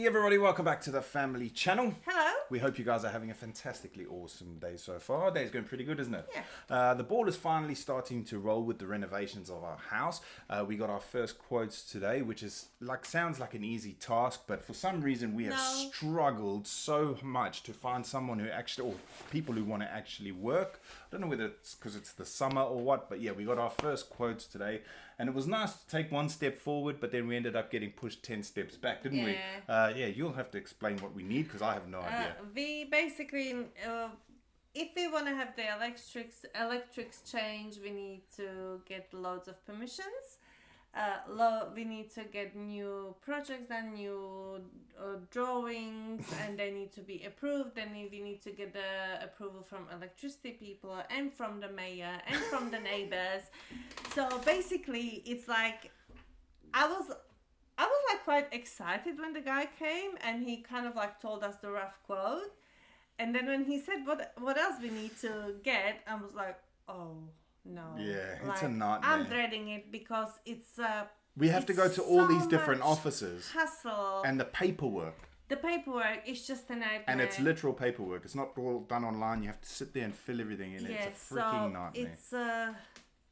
Hey everybody, welcome back to the family channel. Hello. We hope you guys are having a fantastically awesome day so far. Our day's going pretty good, isn't it? Yeah. The ball is finally starting to roll with the renovations of our house. We got our first quotes today, which is sounds like an easy task, but for some reason we have struggled so much to find someone who actually, or people who want to actually work. I don't know whether it's because it's the summer or what, but yeah, we got our first quotes today. And it was nice to take one step forward, but then we ended up getting pushed 10 steps back, didn't we? Yeah, you'll have to explain what we need because I have no idea. We basically, if we want to have the electrics change, we need to get loads of permissions. We need to get new projects and new drawings, and they need to be approved. Then we need to get the approval from electricity people and from the mayor and from the neighbors. So basically, it's like I was like quite excited when the guy came and he kind of like told us the rough quote, and then when he said what else we need to get, I was like, oh. No. Yeah, it's a nightmare. I'm dreading it because we have to go to all these different offices. Hassle. And the paperwork. The paperwork is just a nightmare. And it's literal paperwork. It's not all done online. You have to sit there and fill everything in. Yes, it's a freaking nightmare. It's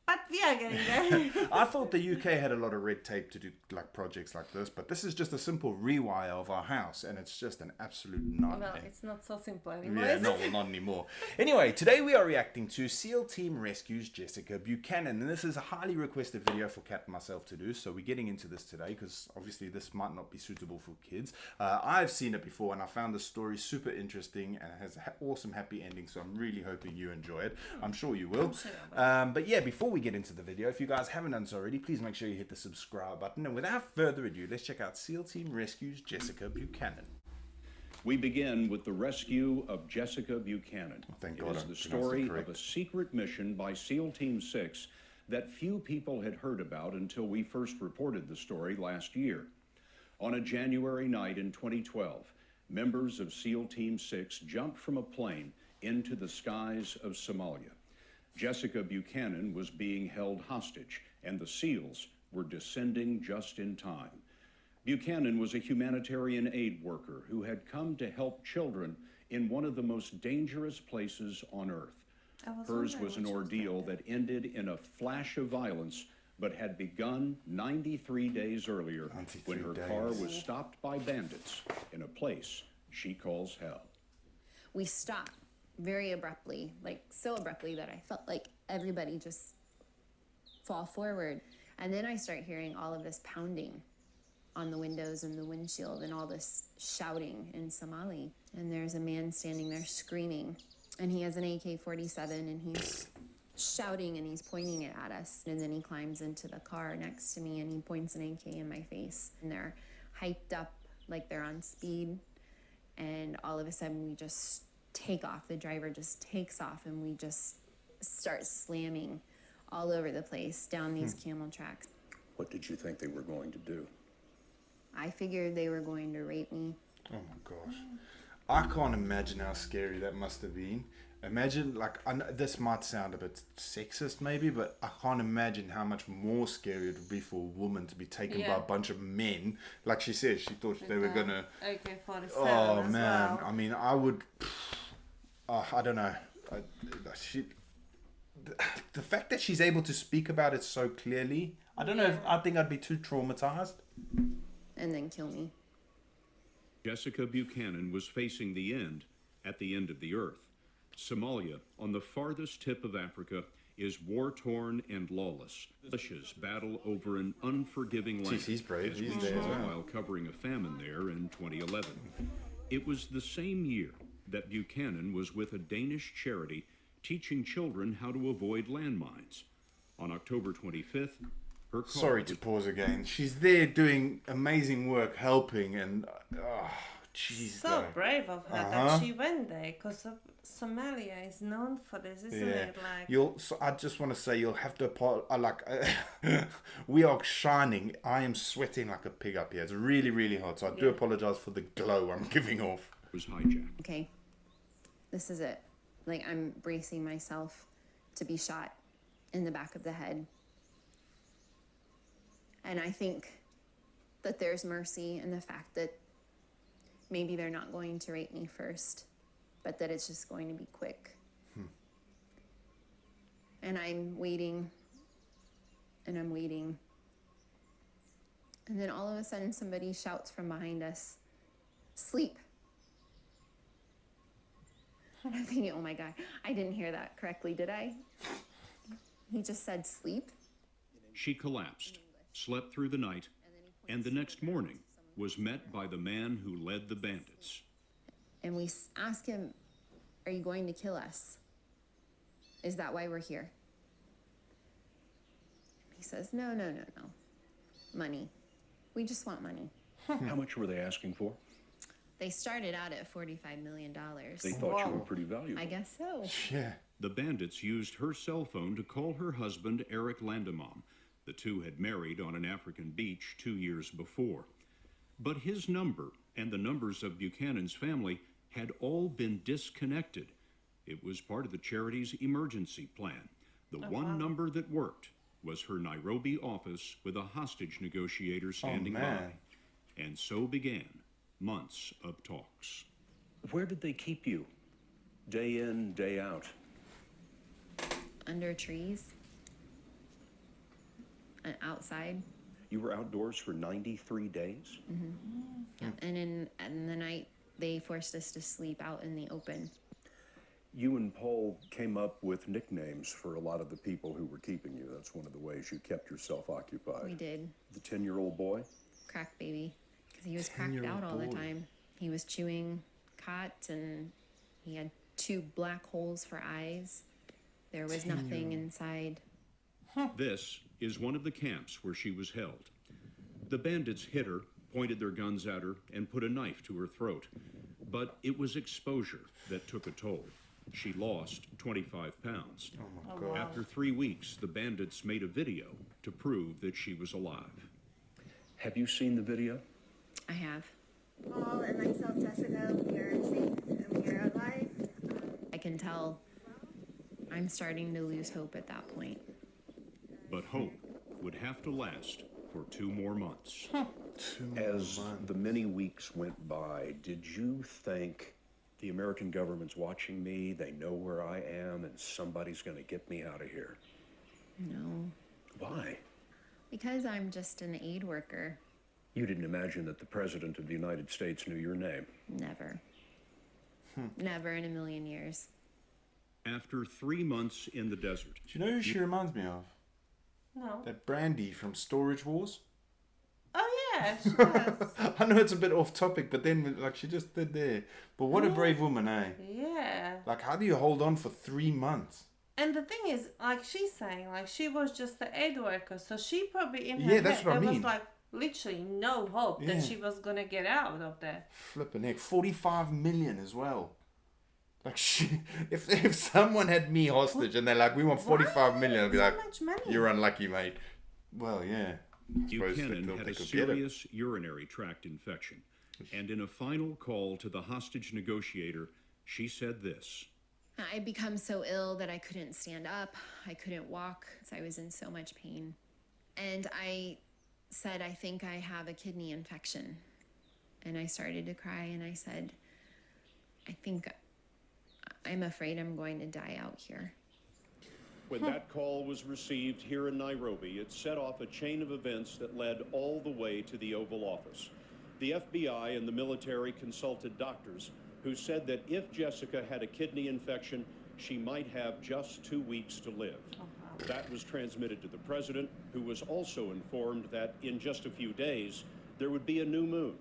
but we are getting there. I thought the UK had a lot of red tape to do like projects like this, but this is just a simple rewire of our house, and it's just an absolute nightmare. Well, it's not so simple anymore. Yeah, no, not anymore. Anyway, today we are reacting to SEAL Team Rescue's Jessica Buchanan, and this is a highly requested video for Kat and myself to do, so we're getting into this today because obviously this might not be suitable for kids. I've seen it before, and I found the story super interesting, and it has an awesome happy ending, so I'm really hoping you enjoy it. I'm sure you will. But yeah, before we get into the video, if you guys haven't done so already, please make sure you hit the subscribe button, and without further ado, let's check out SEAL Team Rescue's Jessica Buchanan. We begin with the rescue of Jessica Buchanan. Thank it God is the story of a secret mission by SEAL Team 6 that few people had heard about until we first reported the story last year. On a January night in 2012, members of SEAL Team 6 jumped from a plane into the skies of Somalia. Jessica Buchanan was being held hostage, and the SEALs were descending just in time. Buchanan was a humanitarian aid worker who had come to help children in one of the most dangerous places on earth. Hers was an ordeal that ended in a flash of violence, but had begun 93 days earlier when her car was stopped by bandits in a place she calls hell. We stopped very abruptly, like so abruptly that I felt like everybody just fall forward. And then I start hearing all of this pounding on the windows and the windshield and all this shouting in Somali. And there's a man standing there screaming, and he has an AK-47 and he's shouting and he's pointing it at us. And then he climbs into the car next to me and he points an AK in my face. And they're hyped up like they're on speed. And all of a sudden we just take off. The driver just takes off and we just start slamming all over the place down these camel tracks. What did you think they were going to do? I figured they were going to rape me. Oh my gosh. I can't imagine how scary that must have been. Imagine, like, I know this might sound a bit sexist maybe, but I can't imagine how much more scary it would be for a woman to be taken by a bunch of men. Like she said, she thought they were gonna... AK-47 Oh as man, well. I mean, I would... I don't know. The fact that she's able to speak about it so clearly, I don't know if I think I'd be too traumatized. And then kill me. Jessica Buchanan was facing the end at the end of the earth. Somalia, on the farthest tip of Africa, is war-torn and lawless. Militias battle over an unforgiving land. He's brave. As He's we there saw as well. while covering a famine there in 2011. It was the same year that Buchanan was with a Danish charity teaching children how to avoid landmines. On October 25th, her car... Sorry to pause again. She's there doing amazing work, helping, and jeez. So brave of her that she went there, because Somalia is known for this, isn't it? Like, I just want to say you'll have to we are shining. I am sweating like a pig up here. It's really, really hot. So I do apologize for the glow I'm giving off. Was hijacked. Okay, this is it. Like, I'm bracing myself to be shot in the back of the head. And I think that there's mercy in the fact that maybe they're not going to rape me first, but that it's just going to be quick. And I'm waiting, and I'm waiting. And then all of a sudden somebody shouts from behind us, "Sleep." And I'm thinking, oh my God, I didn't hear that correctly, did I? He just said sleep. She collapsed, slept through the night, and the next morning was met by the man who led the bandits. And we ask him, "Are you going to kill us? Is that why we're here?" He says, no. Money. We just want money. How much were they asking for? They started out at $45 million. They thought you were pretty valuable. I guess so. Yeah. The bandits used her cell phone to call her husband, Eric Landemam. The two had married on an African beach 2 years before. But his number and the numbers of Buchanan's family had all been disconnected. It was part of the charity's emergency plan. The one number that worked was her Nairobi office with a hostage negotiator standing by. And so began months of talks. Where did they keep you? Day in, day out? Under trees. And outside. You were outdoors for 93 days? Yeah. And in the night, they forced us to sleep out in the open. You and Paul came up with nicknames for a lot of the people who were keeping you. That's one of the ways you kept yourself occupied. We did. The 10-year-old boy? Crack baby. Because he was cracked out all the time. He was chewing cot, and he had 2 black holes for eyes. There was nothing inside. This is one of the camps where she was held. The bandits hit her, pointed their guns at her, and put a knife to her throat. But it was exposure that took a toll. She lost 25 pounds. Oh my God. After 3 weeks, the bandits made a video to prove that she was alive. Have you seen the video? I have. Paul and myself, Jessica, we are safe and we are alive. I can tell I'm starting to lose hope at that point. But hope would have to last for 2 more months. As the many weeks went by, did you think the American government's watching me, they know where I am, and somebody's going to get me out of here? No. Why? Because I'm just an aid worker. You didn't imagine that the President of the United States knew your name? Never. Never in a million years. After 3 months in the desert. Do you know who she reminds me of? No. That Brandy from Storage Wars. Oh yeah, she does. I know it's a bit off topic, but then like she just did there. But what a brave woman, eh? Yeah. Like, how do you hold on for 3 months? And the thing is, like she's saying, like she was just an aid worker, so she probably in her Yeah, head that's what I there was mean. like literally no hope Yeah. that she was gonna get out of there. Flipping heck, 45 million as well. Like, if someone had me hostage and they're like, we want 45 million, I'd be so like, much money? you're unlucky, mate. Well, yeah. I suppose Buchanan they had a could get it. serious urinary tract infection. And in a final call to the hostage negotiator, she said this. I become so ill that I couldn't stand up. I couldn't walk. I was in so much pain. And I said, I think I have a kidney infection. And I started to cry and I said, I'm afraid I'm going to die out here. When that call was received here in Nairobi, it set off a chain of events that led all the way to the Oval Office. The FBI and the military consulted doctors who said that if Jessica had a kidney infection, she might have just 2 weeks to live. That was transmitted to the president, who was also informed that in just a few days, there would be a new moon.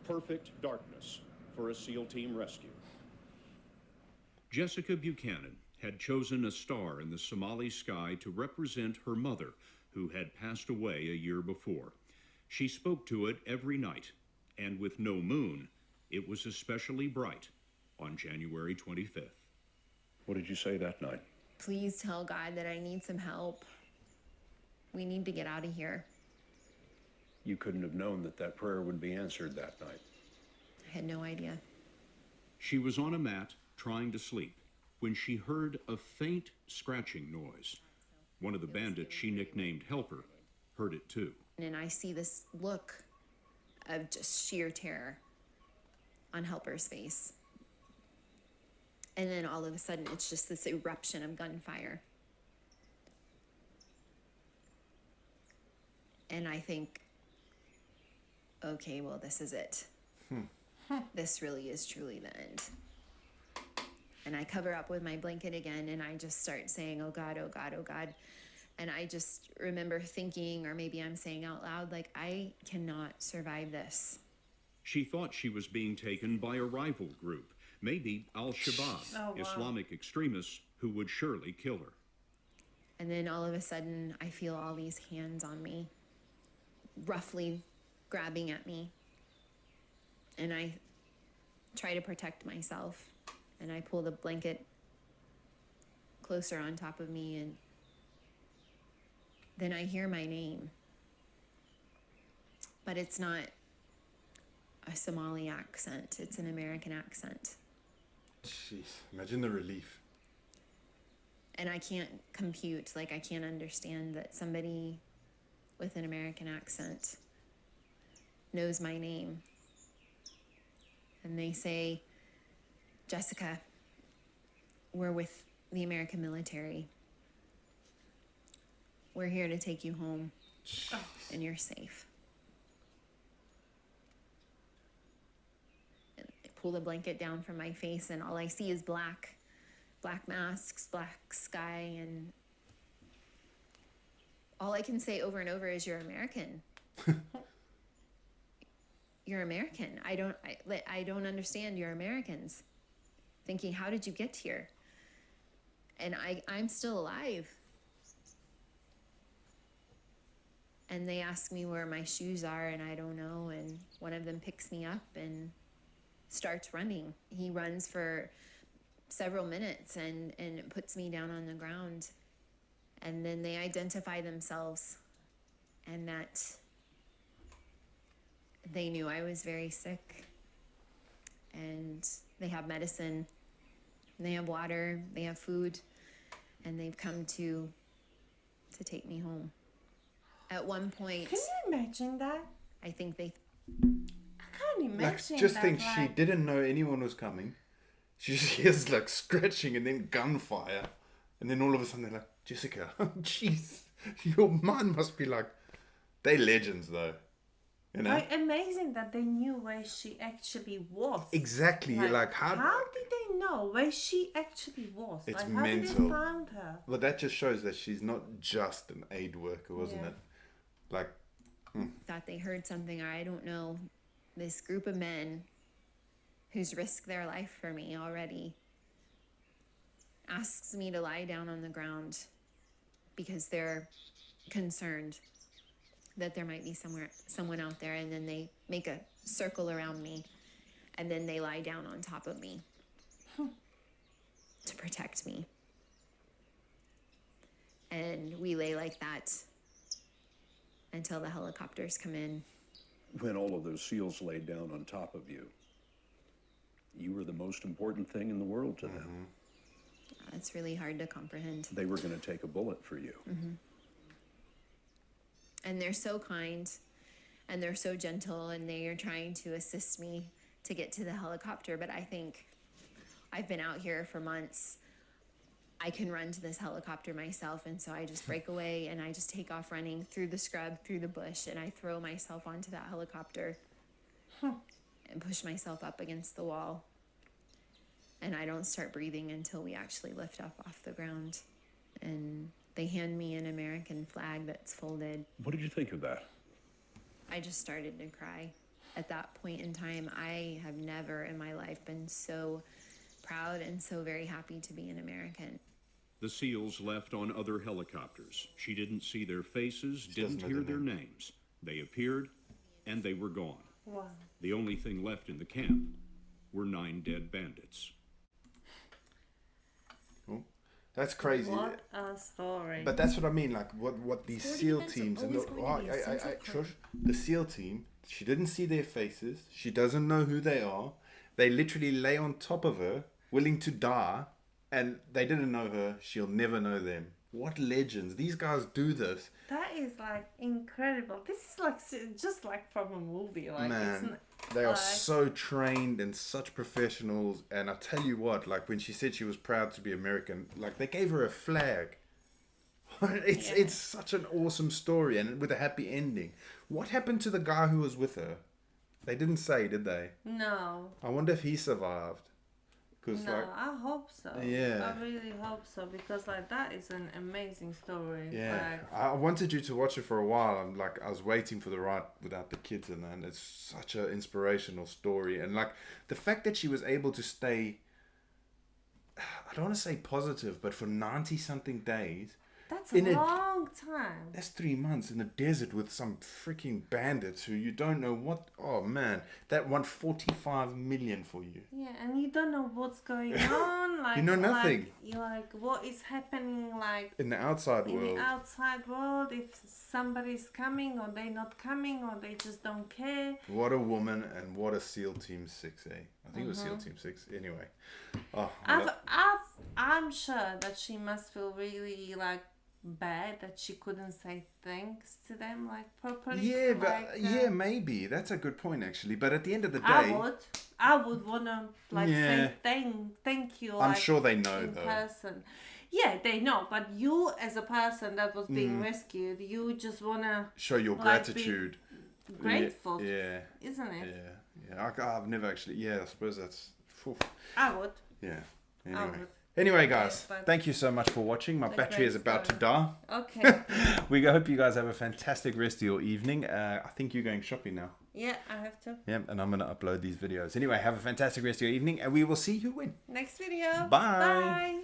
Perfect darkness for a SEAL team rescue. Jessica Buchanan had chosen a star in the Somali sky to represent her mother, who had passed away a year before. She spoke to it every night, and with no moon, it was especially bright on January 25th. What did you say that night? Please tell God that I need some help. We need to get out of here. You couldn't have known that that prayer would be answered that night. I had no idea. She was on a mat trying to sleep when she heard a faint scratching noise. One of the bandits she nicknamed Helper heard it too. And I see this look of just sheer terror. on Helper's face. And then all of a sudden, it's just this eruption of gunfire. And I think, okay, well, this is it. This really is truly the end. And I cover up with my blanket again, and I just start saying, oh God, oh God, oh God. And I just remember thinking, or maybe I'm saying out loud, like, I cannot survive this. She thought she was being taken by a rival group, maybe Al-Shabaab, Oh, wow. Islamic extremists who would surely kill her. And then all of a sudden, I feel all these hands on me, roughly grabbing at me. And I try to protect myself. And I pull the blanket closer on top of me, and then I hear my name. But it's not a Somali accent, it's an American accent. Jeez, imagine the relief. And I can't compute, like, I can't understand that somebody with an American accent knows my name. And they say, Jessica, we're with the American military. We're here to take you home, and you're safe. And I pull the blanket down from my face, and all I see is black masks, black sky, and all I can say over and over is, you're American. You're American. I don't understand. You're Americans. Thinking, how did you get here? And I'm still alive. And they ask me where my shoes are, and I don't know. And one of them picks me up and starts running. He runs for several minutes and puts me down on the ground. And then they identify themselves, and that they knew I was very sick. And they have medicine, and they have water, they have food, and they've come to take me home. At one point, Can you imagine that? I think they... I can't imagine Like, just that. think, she didn't know anyone was coming. She just hears like scratching and then gunfire, and then all of a sudden they're like, Jessica, jeez, your mind must be like, they legends though, you know? Like, amazing that they knew where she actually was. Exactly, like how did they know where she actually was? It's Like, how did mental. they find her? Well, that just shows that she's not just an aid worker, wasn't Yeah. it? Like, thought they heard something, or I don't know. This group of men who's risked their life for me already asks me to lie down on the ground because they're concerned that there might be someone out there, and then they make a circle around me, and then they lie down on top of me to protect me. And we lay like that until the helicopters come in. When all of those SEALs laid down on top of you, you were the most important thing in the world to them. It's really hard to comprehend. They were going to take a bullet for you. And they're so kind, and they're so gentle, and they are trying to assist me to get to the helicopter. But I think I've been out here for months. I can run to this helicopter myself, and so I just break away, and I just take off running through the scrub, through the bush, and I throw myself onto that helicopter and push myself up against the wall. And I don't start breathing until we actually lift up off the ground. And they hand me an American flag that's folded. What did you think of that? I just started to cry. At that point in time, I have never in my life been so proud and so very happy to be an American. The SEALs left on other helicopters. She didn't see their faces, didn't doesn't know hear their their names. They appeared, and they were gone. Wow. The only thing left in the camp were 9 dead bandits. that's crazy. What a story. But that's what I mean, like what these Sporting SEAL events are teams and always going to be a central part. Shush, the SEAL team, she didn't see their faces, she doesn't know who they are. They literally lay on top of her, willing to die, and they didn't know her, she'll never know them. What legends. These guys do this. That is like incredible. This is like just like from a movie. Like Man. They are Like- so trained and such professionals. And I tell you what, like when she said she was proud to be American, like they gave her a flag. It's such an awesome story and with a happy ending. What happened to the guy who was with her? They didn't say, did they? No. I wonder if he survived. Because No, like, I hope so. Yeah. I really hope so because like that is an amazing story. yeah, Like, I wanted you to watch it for a while. I was waiting for the right without the kids and then it's such an inspirational story. And like the fact that she was able to stay, I don't want to say positive, but for 90 something days, that's a in a- long time. that's 3 months in the desert with some freaking bandits who you don't know what. Oh man, that won 45 million for you. Yeah, and you don't know what's going on. Like know nothing. Like, you're like, what is happening? Like In the outside in world. the outside world, if somebody's coming or they not coming or they just don't care. What a woman and what a SEAL Team 6, eh? I think it was SEAL Team 6. Anyway. Oh, I'm sure that she must feel really like bad that she couldn't say thanks to them like properly. yeah, but like, yeah, maybe. That's a good point actually. But at the end of the day, I would wanna like Yeah. say thank you. I'm like, sure they know in though. person. Yeah, they know, but you as a person that was being rescued, you just wanna Show your like, be gratitude. grateful, Yeah. isn't it? Yeah. I've never actually. Yeah, I suppose that's. Phew. I would. Yeah. I Anyway. would. Anyway, guys, but- thank you so much for watching. My The battery is great about to story. die. Okay. We hope you guys have a fantastic rest of your evening. I think you're going shopping now. Yeah, I have to. Yeah, and I'm going to upload these videos. Anyway, have a fantastic rest of your evening, and we will see you win. Next video. Bye. Bye.